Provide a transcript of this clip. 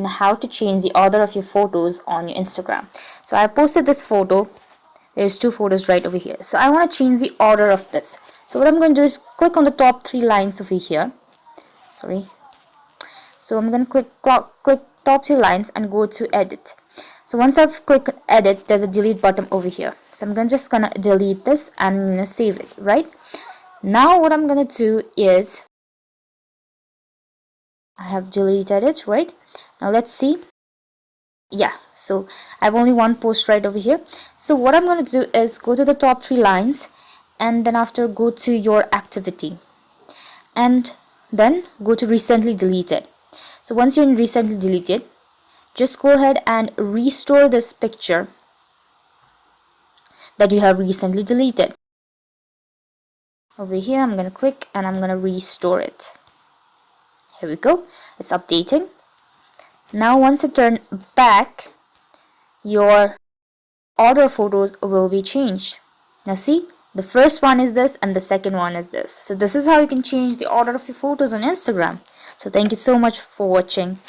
how to change the order of your photos on your Instagram. So I posted this photo. There's two photos right over here. So I want to change the order of this. So what I'm going to do is click on the top three lines over here. Sorry. So I'm going to click top three lines and go to edit. So once I've clicked edit, there's a delete button over here. So I'm just gonna delete this and I'm gonna save it, right? Now what I'm gonna do is I have deleted it, right? Now let's see. Yeah, so I have only one post right over here. So what I'm gonna do is go to the top three lines and then after go to your activity and then go to recently deleted. So once you're in recently deleted, just go ahead and restore this picture that you have recently deleted. Over here, I'm going to click and I'm going to restore it. Here we go. It's updating. Now, once you turn back, your order photos will be changed. Now, see, the first one is this and the second one is this. So, this is how you can change the order of your photos on Instagram. So, thank you so much for watching.